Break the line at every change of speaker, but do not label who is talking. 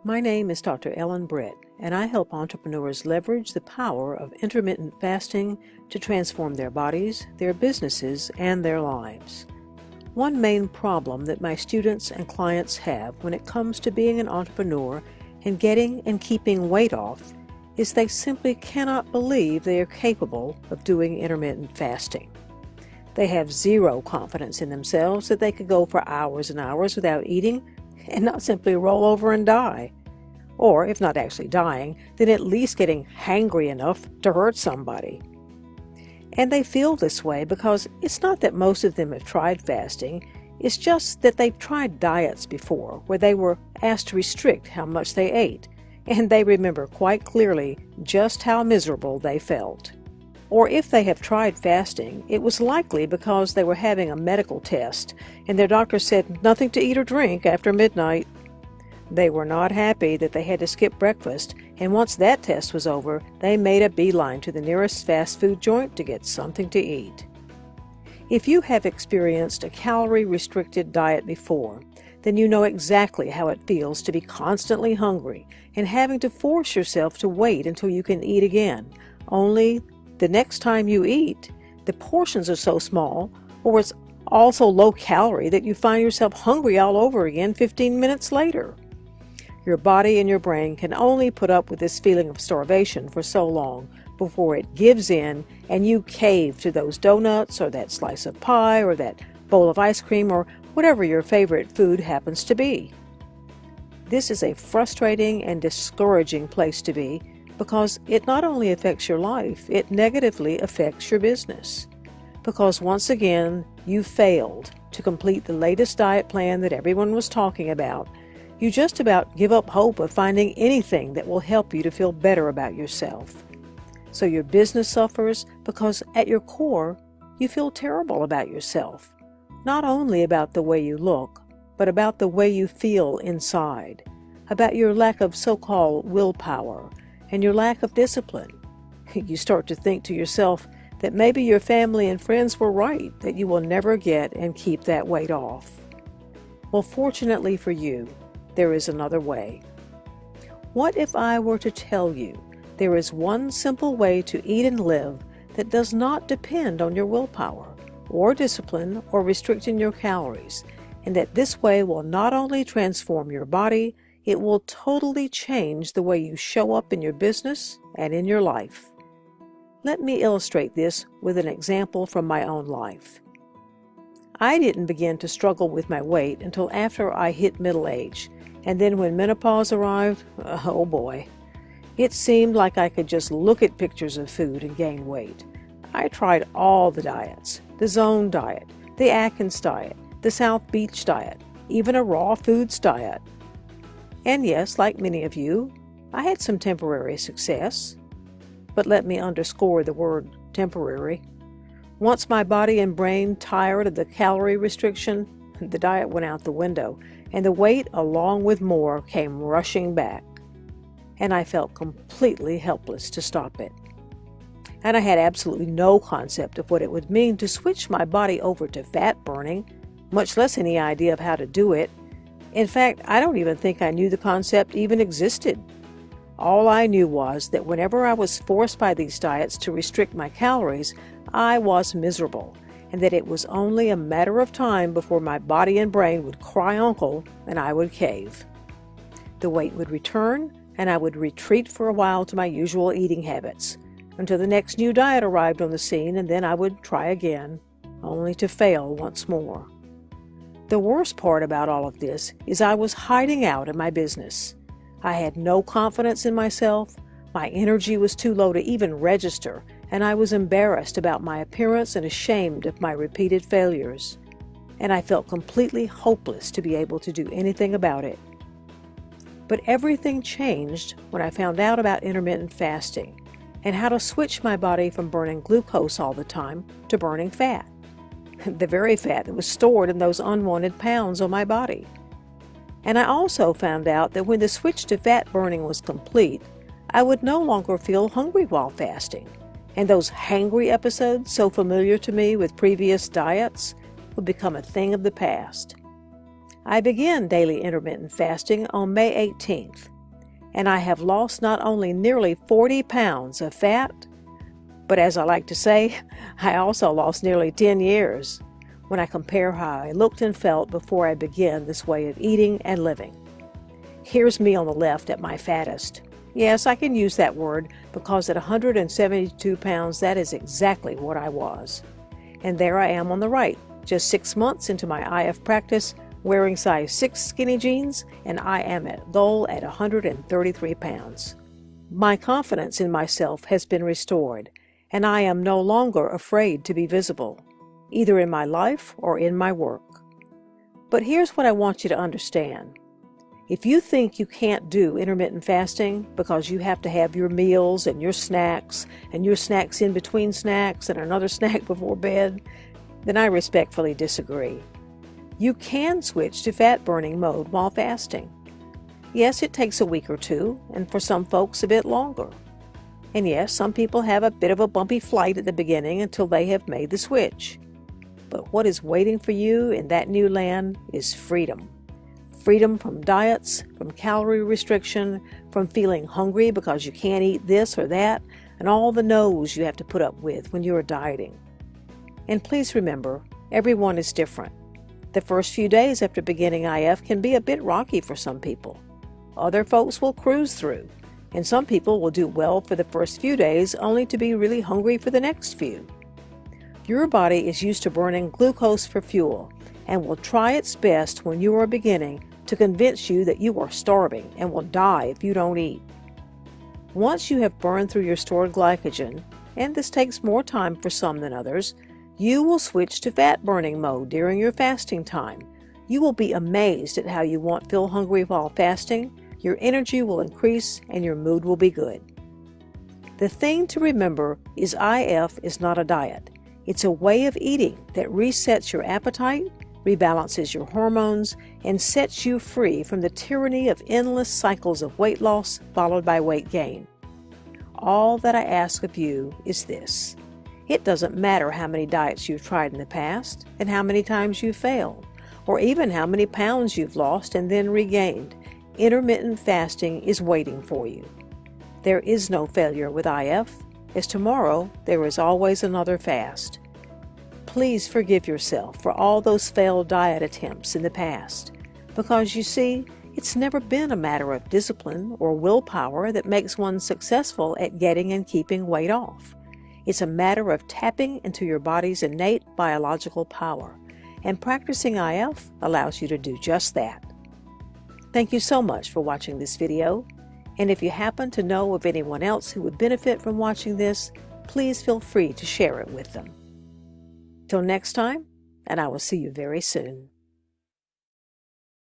My name is Dr. Ellen Britt, and I help entrepreneurs leverage the power of intermittent fasting to transform their bodies, their businesses, and their lives. One main problem that my students and clients have when it comes to being an entrepreneur and getting and keeping weight off is they simply cannot believe they are capable of doing intermittent fasting. They have zero confidence in themselves that they could go for hours and hours without eating and not simply roll over and die. Or, if not actually dying, then at least getting hangry enough to hurt somebody. And they feel this way because it's not that most of them have tried fasting, it's just that they've tried diets before where they were asked to restrict how much they ate, and they remember quite clearly just how miserable they felt. Or if they have tried fasting, it was likely because they were having a medical test and their doctor said nothing to eat or drink after midnight. They were not happy that they had to skip breakfast, and once that test was over, they made a beeline to the nearest fast food joint to get something to eat. If you have experienced a calorie-restricted diet before, then you know exactly how it feels to be constantly hungry and having to force yourself to wait until you can eat again, only the next time you eat, the portions are so small, or it's also low calorie that you find yourself hungry all over again 15 minutes later. Your body and your brain can only put up with this feeling of starvation for so long before it gives in and you cave to those donuts or that slice of pie or that bowl of ice cream or whatever your favorite food happens to be. This is a frustrating and discouraging place to be because it not only affects your life, it negatively affects your business. Because once again, you failed to complete the latest diet plan that everyone was talking about. You just about give up hope of finding anything that will help you to feel better about yourself. So your business suffers because at your core, you feel terrible about yourself. Not only about the way you look, but about the way you feel inside, about your lack of so-called willpower, and your lack of discipline. You start to think to yourself that maybe your family and friends were right, that you will never get and keep that weight off. Well, fortunately for you, there is another way. What if I were to tell you there is one simple way to eat and live that does not depend on your willpower, or discipline, or restricting your calories, and that this way will not only transform your body, it will totally change the way you show up in your business and in your life. Let me illustrate this with an example from my own life. I didn't begin to struggle with my weight until after I hit middle age, and then when menopause arrived, oh boy, it seemed like I could just look at pictures of food and gain weight. I tried all the diets, the Zone diet, the Atkins diet, the South Beach diet, even a raw foods diet. And yes, like many of you, I had some temporary success. But let me underscore the word temporary. Once my body and brain tired of the calorie restriction, the diet went out the window, and the weight, along with more, came rushing back. And I felt completely helpless to stop it. And I had absolutely no concept of what it would mean to switch my body over to fat burning, much less any idea of how to do it. In fact, I don't even think I knew the concept even existed. All I knew was that whenever I was forced by these diets to restrict my calories, I was miserable, and that it was only a matter of time before my body and brain would cry uncle and I would cave. The weight would return, and I would retreat for a while to my usual eating habits, until the next new diet arrived on the scene, and then I would try again, only to fail once more. The worst part about all of this is I was hiding out in my business. I had no confidence in myself, my energy was too low to even register, and I was embarrassed about my appearance and ashamed of my repeated failures. And I felt completely hopeless to be able to do anything about it. But everything changed when I found out about intermittent fasting and how to switch my body from burning glucose all the time to burning fat. The very fat that was stored in those unwanted pounds on my body. And I also found out that when the switch to fat burning was complete, I would no longer feel hungry while fasting, and those hangry episodes so familiar to me with previous diets would become a thing of the past. I began daily intermittent fasting on May 18th, and I have lost not only nearly 40 pounds of fat, but as I like to say, I also lost nearly 10 years when I compare how I looked and felt before I began this way of eating and living. Here's me on the left at my fattest. Yes, I can use that word because at 172 pounds, that is exactly what I was. And there I am on the right, just 6 months into my IF practice, wearing size 6 skinny jeans, and I am at goal at 133 pounds. My confidence in myself has been restored, and I am no longer afraid to be visible, either in my life or in my work. But here's what I want you to understand. If you think you can't do intermittent fasting because you have to have your meals and your snacks in between snacks and another snack before bed, then I respectfully disagree. You can switch to fat-burning mode while fasting. Yes, it takes a week or two, and for some folks a bit longer. And yes, some people have a bit of a bumpy flight at the beginning until they have made the switch. But what is waiting for you in that new land is freedom. Freedom from diets, from calorie restriction, from feeling hungry because you can't eat this or that, and all the no's you have to put up with when you are dieting. And please remember, everyone is different. The first few days after beginning IF can be a bit rocky for some people. Other folks will cruise through, and some people will do well for the first few days only to be really hungry for the next few. Your body is used to burning glucose for fuel and will try its best when you are beginning to convince you that you are starving and will die if you don't eat. Once you have burned through your stored glycogen, and this takes more time for some than others, you will switch to fat-burning mode during your fasting time. You will be amazed at how you won't feel hungry while fasting, your energy will increase, and your mood will be good. The thing to remember is IF is not a diet. It's a way of eating that resets your appetite, rebalances your hormones, and sets you free from the tyranny of endless cycles of weight loss followed by weight gain. All that I ask of you is this. It doesn't matter how many diets you've tried in the past, and how many times you've failed, or even how many pounds you've lost and then regained. Intermittent fasting is waiting for you. There is no failure with IF, as tomorrow there is always another fast. Please forgive yourself for all those failed diet attempts in the past, because you see, it's never been a matter of discipline or willpower that makes one successful at getting and keeping weight off. It's a matter of tapping into your body's innate biological power, and practicing IF allows you to do just that. Thank you so much for watching this video, and if you happen to know of anyone else who would benefit from watching this, please feel free to share it with them. Till next time, and I will see you very soon.